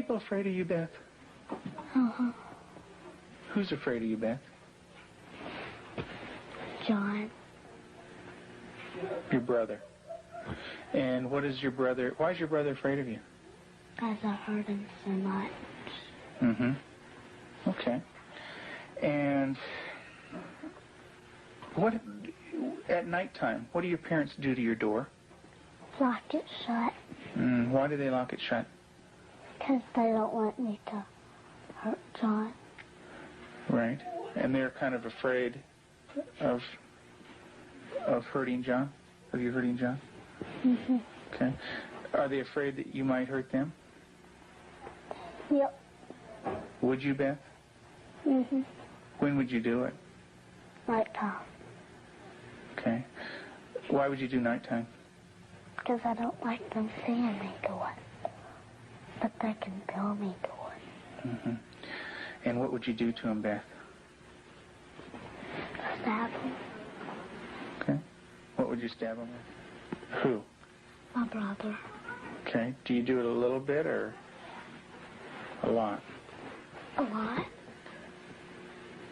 people afraid of you, Beth? Uh-huh. Who's afraid of you, Beth? John. Your brother. And what is your brother... Why is your brother afraid of you? Because I hurt him so much. Mm-hmm. Okay. And what... At nighttime, what do your parents do to your door? Lock it shut. Why do they lock it shut? Because they don't want me to hurt John. Right. And they're kind of afraid of hurting John? Of you hurting John? Mm-hmm. Okay. Are they afraid that you might hurt them? Yep. Would you, Beth? Mm-hmm. When would you do it? Nighttime. Okay. Why would you do nighttime? Because I don't like them seeing me do it. But they can feel me do it. Mm-hmm. And what would you do to him, Beth? Stab him. Okay. What would you stab him with? Who? My brother. Okay. Do you do it a little bit or a lot? A lot.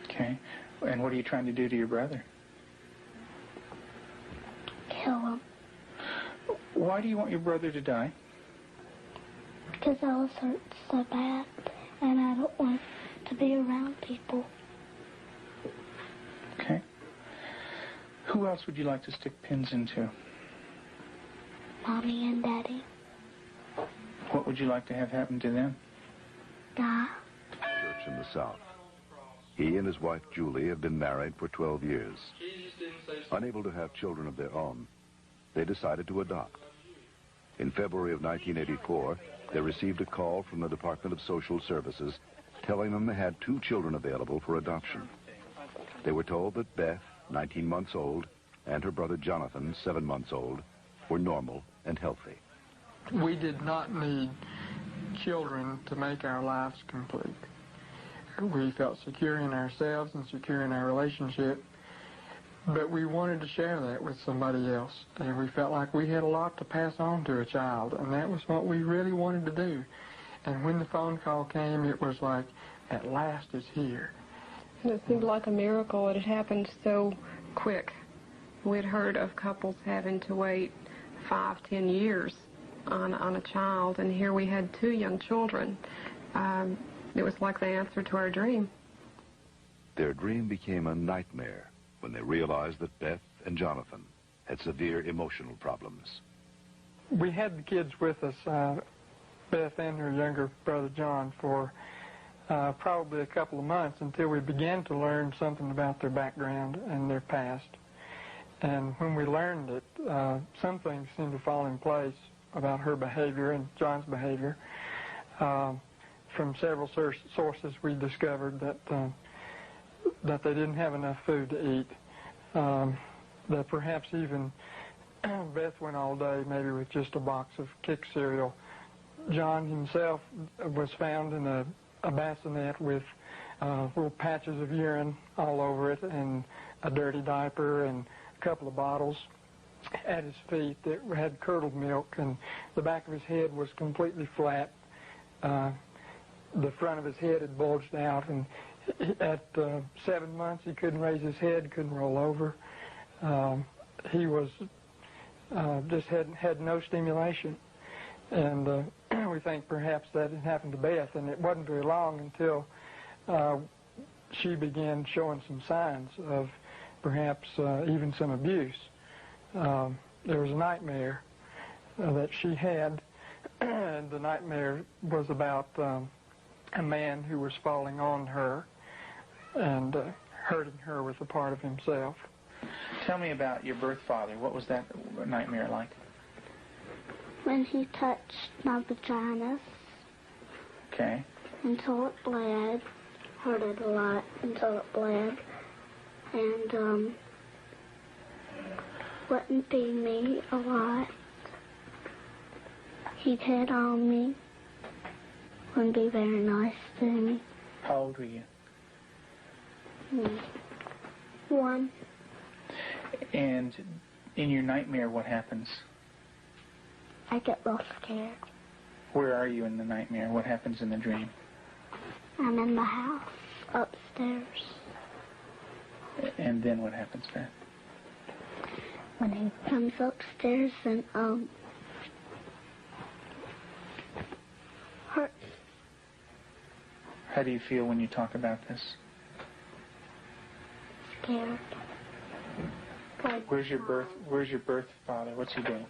Okay. And what are you trying to do to your brother? Kill him. Why do you want your brother to die? Because I was hurt so bad, and I don't want to be around people. Okay. Who else would you like to stick pins into? Mommy and Daddy. What would you like to have happen to them? Die. Church in the South. He and his wife Julie have been married for 12 years. Unable to have children of their own, they decided to adopt. In February of 1984, they received a call from the Department of Social Services telling them they had 2 children available for adoption. They were told that Beth, 19 months old, and her brother Jonathan, 7 months old, were normal and healthy. We did not need children to make our lives complete. We felt secure in ourselves and secure in our relationship, but we wanted to share that with somebody else, and we felt like we had a lot to pass on to a child, and that was what we really wanted to do. And when the phone call came, it was like, at last it's here. And it seemed like a miracle. It had happened so quick. We'd heard of couples having to wait 5, 10 years on a child, and here we had 2 young children. It was like the answer to our dream. Their dream became a nightmare when they realized that Beth and Jonathan had severe emotional problems. We had the kids with us, Beth and her younger brother John, for probably a couple of months until we began to learn something about their background and their past. And when we learned it, some things seemed to fall in place about her behavior and John's behavior. From several sources, we discovered that they didn't have enough food to eat. That perhaps even Beth went all day maybe with just a box of Kick cereal. John himself was found in a bassinet with little patches of urine all over it and a dirty diaper and a couple of bottles at his feet that had curdled milk, and the back of his head was completely flat. The front of his head had bulged out, and at 7 months he couldn't raise his head, couldn't roll over. He was just had no stimulation, and we think perhaps that had happened to Beth, and it wasn't very long until she began showing some signs of perhaps even some abuse. There was a nightmare that she had, and the nightmare was about a man who was falling on her and hurting her with a part of himself. Tell me about your birth father. What was that nightmare like? When he touched my vagina. Okay. Until it bled. Hurt it a lot until it bled. And wouldn't feed me a lot. He'd hit on me. Wouldn't be very nice to me. How old were you? 1. And in your nightmare, what happens? I get real scared. Where are you in the nightmare? What happens in the dream? I'm in the house, upstairs. And then what happens, Beth? When he comes upstairs and, hurt. How do you feel when you talk about this? Scared. Where's your birth father? What's he doing?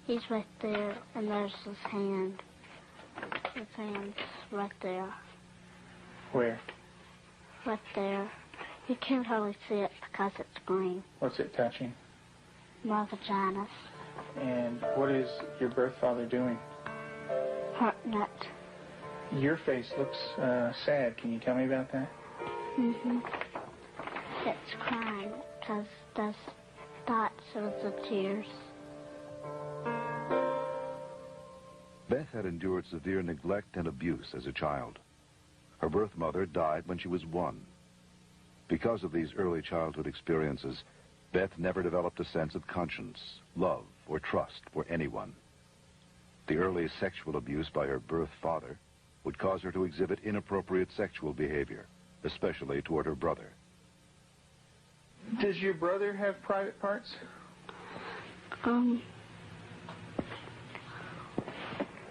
He's right there, and there's his hand. His hand's right there. Where? Right there. You can't hardly see it because it's green. What's it touching? My vaginas. And what is your birth father doing? Hurting it. Your face looks sad. Can you tell me about that? Mm-hmm. It's crying because there's dots of the tears. Beth had endured severe neglect and abuse as a child. Her birth mother died when she was 1. Because of these early childhood experiences, Beth never developed a sense of conscience, love, or trust for anyone. The early sexual abuse by her birth father would cause her to exhibit inappropriate sexual behavior, especially toward her brother. Does your brother have private parts?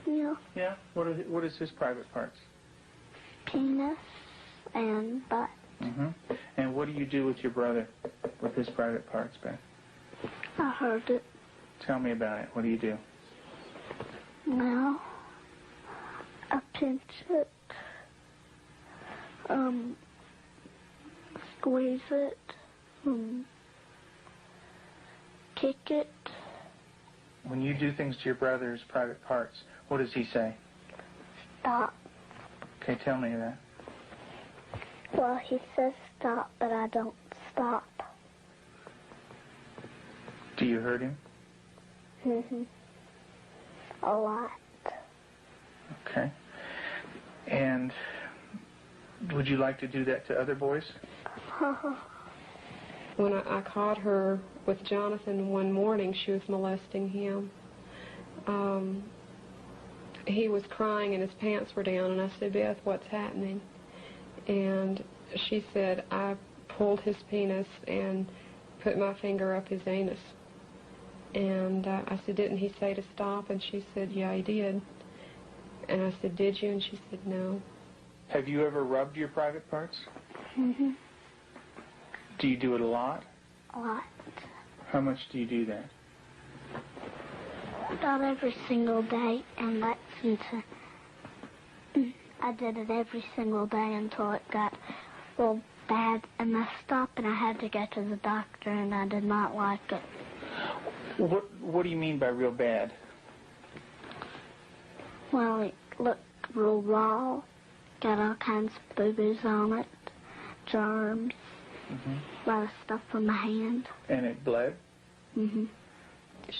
Yeah. Yeah? What is his private parts? Penis and butt. Mm-hmm. And what do you do with your brother with his private parts, Beth? I heard it. Tell me about it. What do you do? Now, I pinch it, squeeze it, kick it. When you do things to your brother's private parts, what does he say? Stop. Okay, tell me that. Well, he says stop, but I don't stop. Do you hurt him? Mm-hmm. A lot. Okay. And would you like to do that to other boys? When I caught her with Jonathan one morning, she was molesting him. He was crying and his pants were down, and I said, Beth, what's happening? And she said, I pulled his penis and put my finger up his anus. And I said, didn't he say to stop? And she said, yeah, he did. And I said, did you? And she said, no. Have you ever rubbed your private parts? Mm-hmm. Do you do it a lot? A lot. How much do you do that? About every single day, and that's until I did it every single day until it got real bad and messed up, and I had to go to the doctor, and I did not like it. What do you mean by real bad? Well, it looked real raw, got all kinds of boo-boos on it, germs, a lot of stuff on my hand. And it bled? Mm-hmm.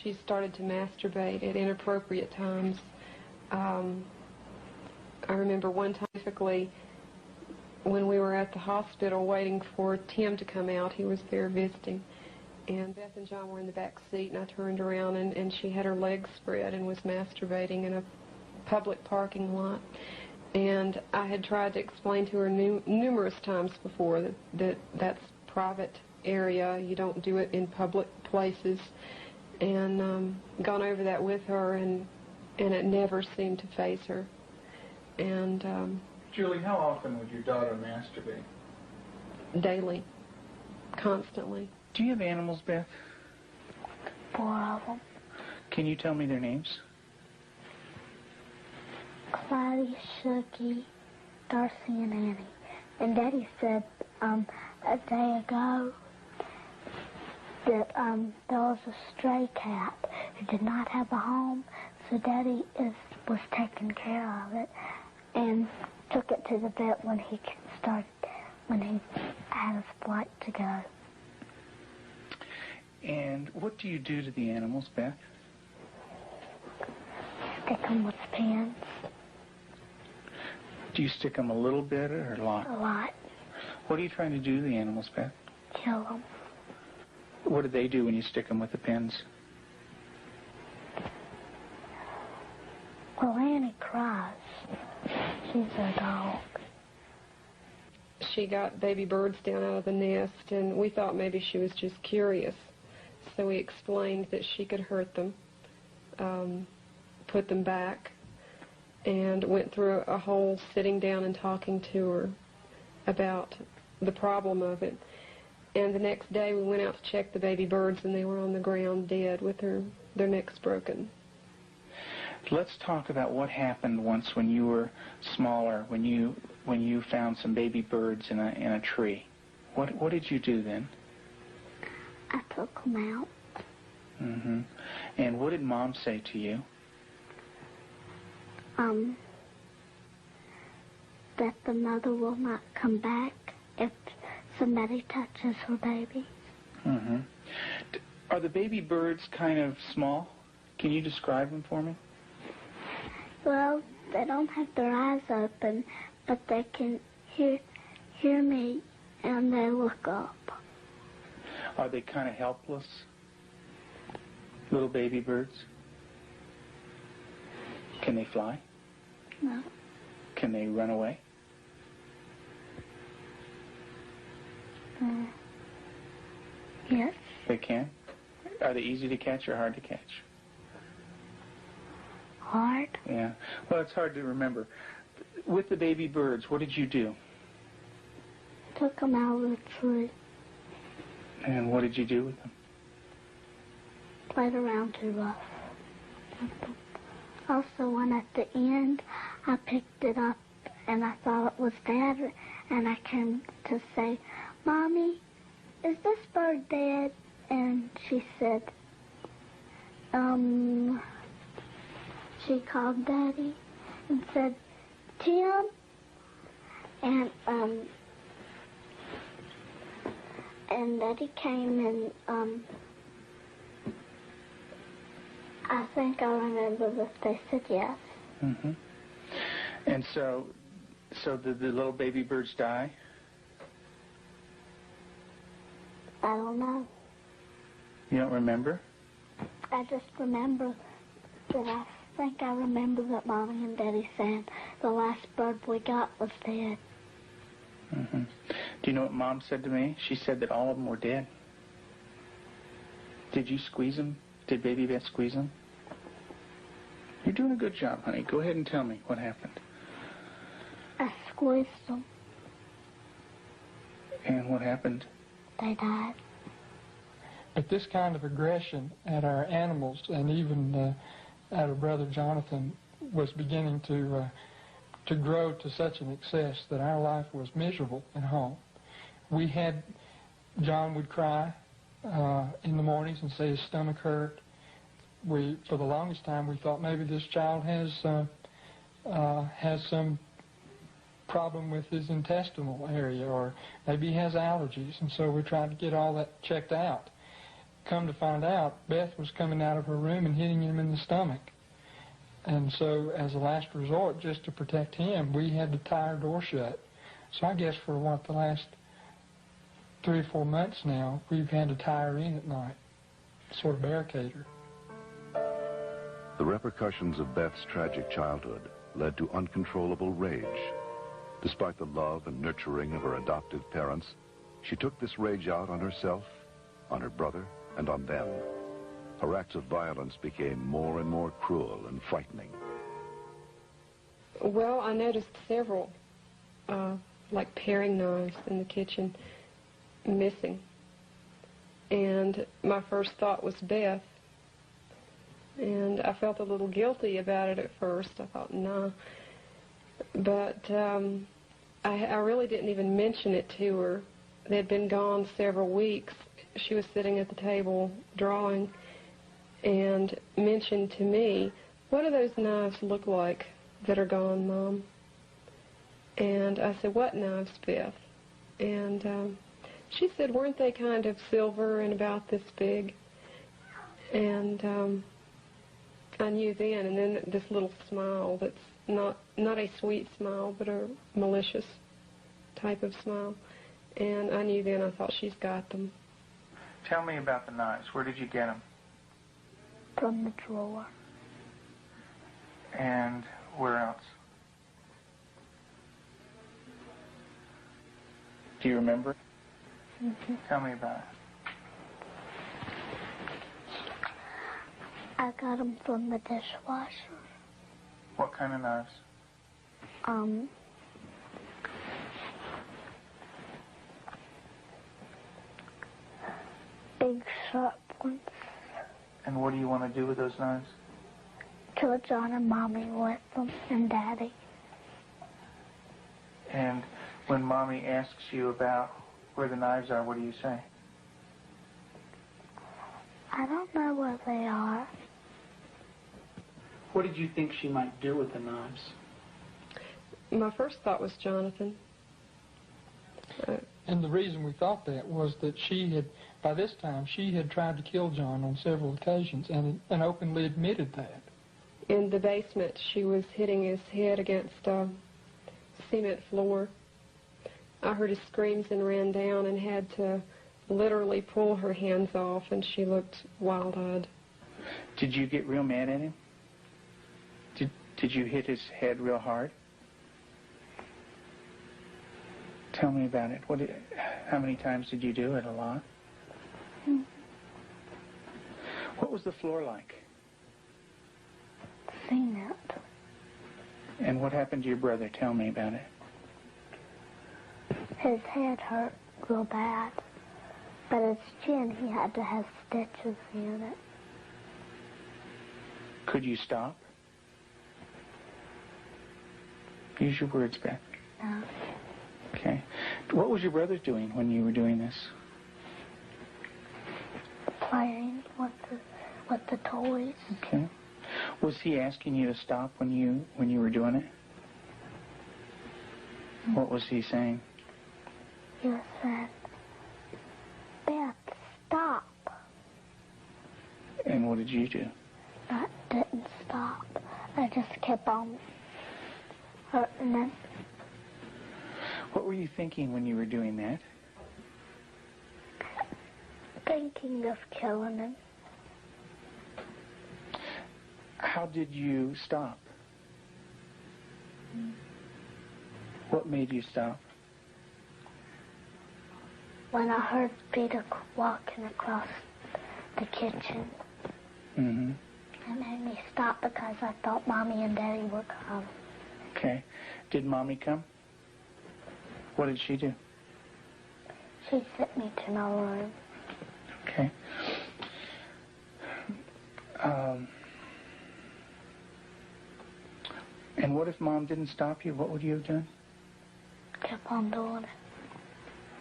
She started to masturbate at inappropriate times. I remember one time, specifically, when we were at the hospital waiting for Tim to come out. He was there visiting. And Beth and John were in the back seat, and I turned around, and she had her legs spread and was masturbating in a public parking lot. And I had tried to explain to her numerous times before that that's private area. You don't do it in public places. And gone over that with her, and it never seemed to faze her. And Julie, how often would your daughter masturbate? daily, constantly. Do you have animals, Beth? 4 of them. Can you tell me their names? Clyde, Shuggy, Darcy, and Annie. And Daddy said a day ago that there was a stray cat who did not have a home, so Daddy was taking care of it and took it to the vet when he had his flight to go. And what do you do to the animals, Beth? Stick them with pins. Do you stick them a little bit or a lot? A lot. What are you trying to do to the animals, Beth? Kill them. What do they do when you stick them with the pins? Well, Annie cries. She's a dog. She got baby birds down out of the nest, and we thought maybe she was just curious. So we explained that she could hurt them, put them back, and went through a whole sitting down and talking to her about the problem of it. And the next day we went out to check the baby birds, and they were on the ground dead with their necks broken. Let's talk about what happened once when you were smaller, when you found some baby birds in a tree. What did you do then? I took them out. Mm-hmm. And what did Mom say to you? That the mother will not come back if somebody touches her baby. Mm-hmm. Are the baby birds kind of small? Can you describe them for me? Well, they don't have their eyes open, but they can hear me, and they look up. Are they kind of helpless? Little baby birds? Can they fly? No. Can they run away? Yes. They can? Are they easy to catch or hard to catch? Hard. Yeah. Well, it's hard to remember. With the baby birds, what did you do? Took them out of the tree. And what did you do with them? Played around too rough. Also, when at the end, I picked it up and I thought it was Dad, and I came to say, Mommy, is this bird dead? And she said, she called Daddy and said, Tim, and Daddy came and, I think I remember that they said yes. Mm-hmm. And so did the little baby birds die? I don't know. You don't remember? I just remember that I remember that Mommy and Daddy said the last bird we got was dead. Mm-hmm. Do you know what Mom said to me? She said that all of them were dead. Did you squeeze them? Did Baby Beth squeeze them? You're doing a good job, honey. Go ahead and tell me what happened. I squeezed them. And what happened? They died. But this kind of aggression at our animals and even at our brother Jonathan was beginning to grow to such an excess that our life was miserable at home. John would cry in the mornings and say his stomach hurt. For the longest time, we thought maybe this child has some problem with his intestinal area, or maybe he has allergies, and so we tried to get all that checked out. Come to find out, Beth was coming out of her room and hitting him in the stomach. And so as a last resort, just to protect him, we had to tie our door shut. So I guess for the last 3 or 4 months now, we've had to tie her in at night, sort of barricade her. The repercussions of Beth's tragic childhood led to uncontrollable rage. Despite the love and nurturing of her adoptive parents, she took this rage out on herself, on her brother, and on them. Her acts of violence became more and more cruel and frightening. Well, I noticed several, like paring knives in the kitchen, missing. And my first thought was Beth. And I felt a little guilty about it at first. I thought, nah. But I really didn't even mention it to her. They had been gone several weeks. She was sitting at the table drawing and mentioned to me, what do those knives look like that are gone, Mom? And I said, what knives, Beth? And she said, weren't they kind of silver and about this big? And I knew then, and then this little smile that's not a sweet smile, but a malicious type of smile. And I knew then, I thought, she's got them. Tell me about the knives. Where did you get them? From the drawer. And where else? Do you remember? Mm-hmm. Tell me about it. I got them from the dishwasher. What kind of knives? Big sharp ones. And what do you want to do with those knives? Kill John and Mommy with them, and Daddy. And when Mommy asks you about where the knives are, what do you say? I don't know where they are. What did you think she might do with the knives? My first thought was Jonathan. And the reason we thought that was that she had, by this time, she had tried to kill John on several occasions and openly admitted that. In the basement, she was hitting his head against a cement floor. I heard his screams and ran down and had to literally pull her hands off, and she looked wild-eyed. Did you get real mad at him? Did you hit his head real hard? Tell me about it. How many times did you do it? A lot? What was the floor like? Cement. And what happened to your brother? Tell me about it. His head hurt real bad, but his chin, he had to have stitches in it. Could you stop? Use your words, Beth. No. Okay. What was your brother doing when you were doing this? Playing with the toys. Okay. Was he asking you to stop when you were doing it? What was he saying? He said, Beth, stop. And what did you do? I didn't stop. I just kept on hurting him. What were you thinking when you were doing that? Thinking of killing him. How did you stop? What made you stop? When I heard Peter walking across the kitchen. Mm-hmm. It made me stop because I thought Mommy and Daddy were coming. Okay. Did Mommy come? What did she do? She sent me to my room. Okay. And what if Mom didn't stop you? What would you have done? Kept on doing it.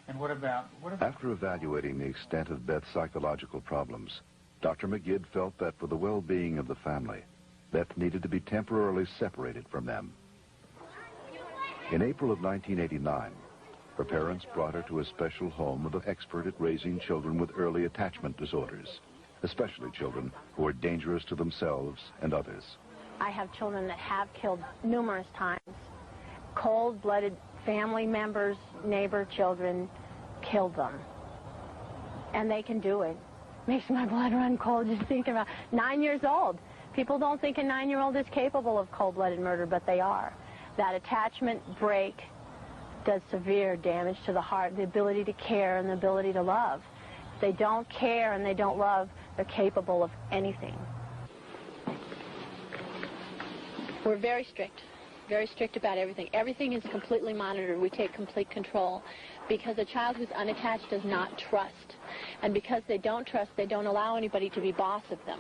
And what about... After evaluating the extent of Beth's psychological problems, Dr. McGidd felt that for the well-being of the family, Beth needed to be temporarily separated from them. In April of 1989, her parents brought her to a special home with an expert at raising children with early attachment disorders, especially children who are dangerous to themselves and others. I have children that have killed numerous times. Cold-blooded family members, neighbor children killed them. And they can do it. Makes my blood run cold just thinking about 9 years old. People don't think a 9-year-old is capable of cold-blooded murder, but they are. That attachment break does severe damage to the heart, the ability to care and the ability to love. If they don't care and they don't love, they're capable of anything. We're very strict about everything. Everything is completely monitored. We take complete control because a child who's unattached does not trust. And because they don't trust, they don't allow anybody to be boss of them.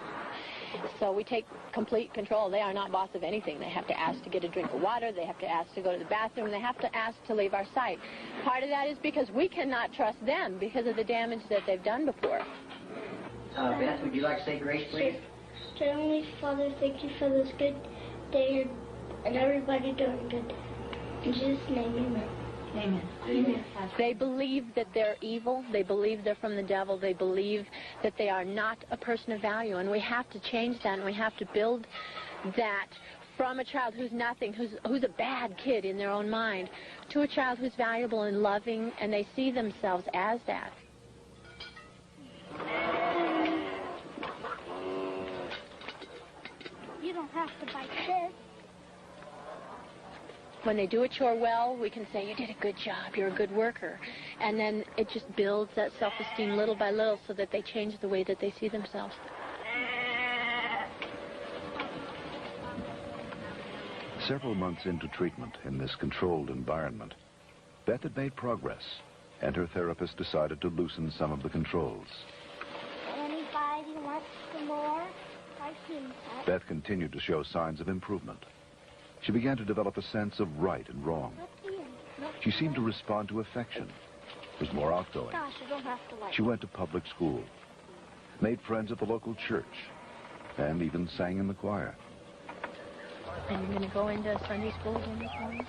So we take complete control. They are not boss of anything. They have to ask to get a drink of water. They have to ask to go to the bathroom. They have to ask to leave our sight. Part of that is because we cannot trust them because of the damage that they've done before. Beth, would you like to say grace, please? Dear Heavenly Father, thank you for this good day and everybody doing good. In Jesus' name, amen. Amen. Amen. They believe that they're evil. They believe they're from the devil. They believe that they are not a person of value. And we have to change that, and we have to build that from a child who's nothing, who's a bad kid in their own mind, to a child who's valuable and loving, and they see themselves as that. You don't have to bite this. When they do a chore well, we can say, you did a good job, you're a good worker. And then it just builds that self-esteem little by little so that they change the way that they see themselves. Several months into treatment in this controlled environment, Beth had made progress, and her therapist decided to loosen some of the controls. Anybody wants some more? Beth continued to show signs of improvement. She began to develop a sense of right and wrong. She seemed to respond to affection, was more outgoing. Gosh, you don't have to like. She went to public school, made friends at the local church, and even sang in the choir. And you're going to go into Sunday school again this morning?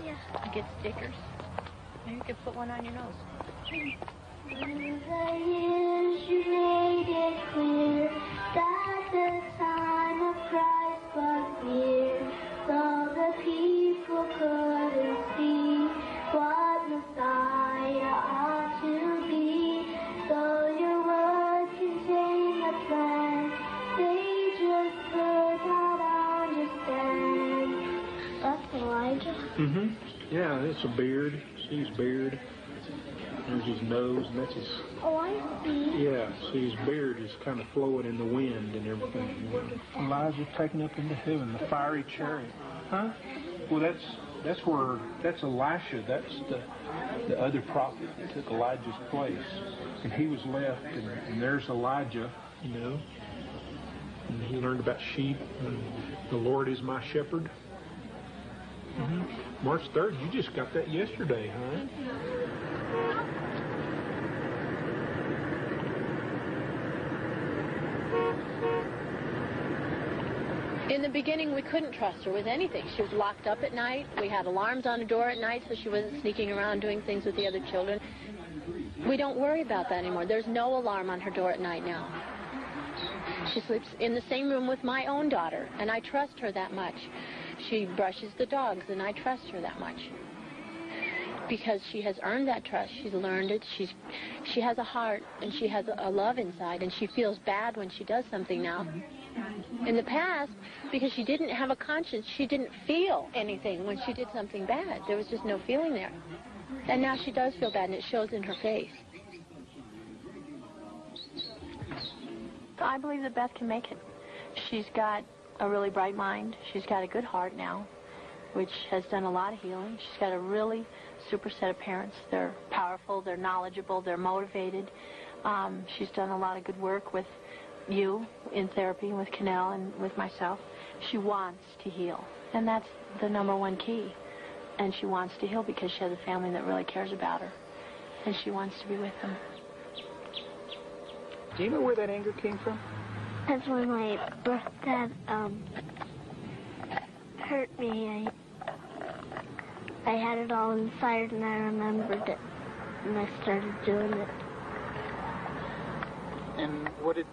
Yeah. And get stickers? Maybe you could put one on your nose. Through the years you made it clear that the time of Christ was near, though the people couldn't see what Messiah ought to be. Though your word contained a plan, they just could not understand. That's Elijah. Mm-hmm. Yeah, it's a beard. See his beard. There's his nose, and that's his... Oh, I see. Yeah, see his beard is kind of flowing in the wind and everything. Elijah taken up into heaven, the fiery chariot. Huh? Well, that's Elisha. That's the other prophet that took Elijah's place. And he was left, and there's Elijah, you know. And he learned about sheep, and the Lord is my shepherd. Mm-hmm. March 3rd, you just got that yesterday, huh? In the beginning, we couldn't trust her with anything. She was locked up at night. We had alarms on the door at night so she wasn't sneaking around doing things with the other children. We don't worry about that anymore. There's no alarm on her door at night now. She sleeps in the same room with my own daughter, and I trust her that much. She brushes the dogs, and I trust her that much. Because she has earned that trust. She's learned it. She has a heart, and she has a love inside, and she feels bad when she does something now. In the past, because she didn't have a conscience, she didn't feel anything when she did something bad. There was just no feeling there. And now she does feel bad, and it shows in her face. I believe that Beth can make it. She's got a really bright mind. She's got a good heart now, which has done a lot of healing. She's got a really super set of parents. They're powerful, they're knowledgeable, they're motivated. She's done a lot of good work with you in therapy, with Canal and with myself. She wants to heal, and that's the #1 key. And she wants to heal because she has a family that really cares about her, and she wants to be with them. Do you know where that anger came from? That's when my birth dad hurt me. I had it all inside, and I remembered it, and I started doing it. And what did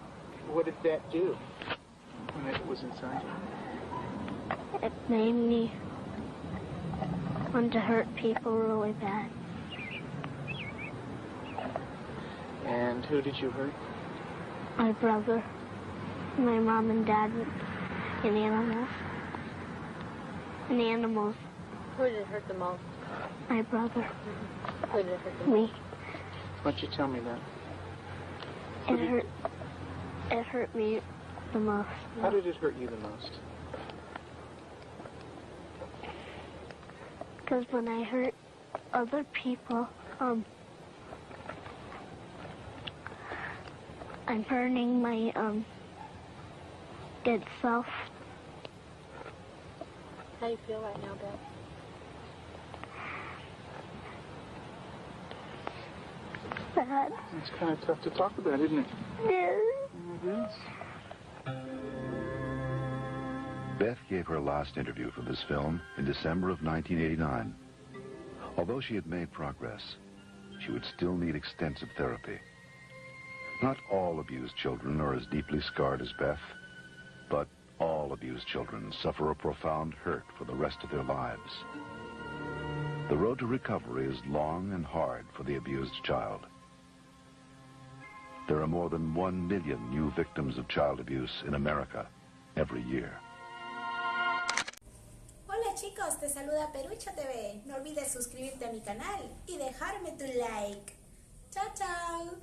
that do when it was inside you? It made me want to hurt people really bad. And who did you hurt? My brother, my mom and dad, and animals. And animals. Who did it hurt the most? My brother. Who did it hurt the most? Me. Why don't you tell me that? It hurt me the most. How did it hurt you the most? Because when I hurt other people, I'm hurting my good self. How do you feel right now, Beth? Bad. It's kind of tough to talk about, isn't it? Yeah. Beth gave her last interview for this film in December of 1989. Although she had made progress, she would still need extensive therapy. Not all abused children are as deeply scarred as Beth, but all abused children suffer a profound hurt for the rest of their lives. The road to recovery is long and hard for the abused child. There are more than 1 million new victims of child abuse in America every year. Hola chicos. chicos, te saluda Perucho TV. No olvides suscribirte a mi canal y dejarme tu like. Chao, chao.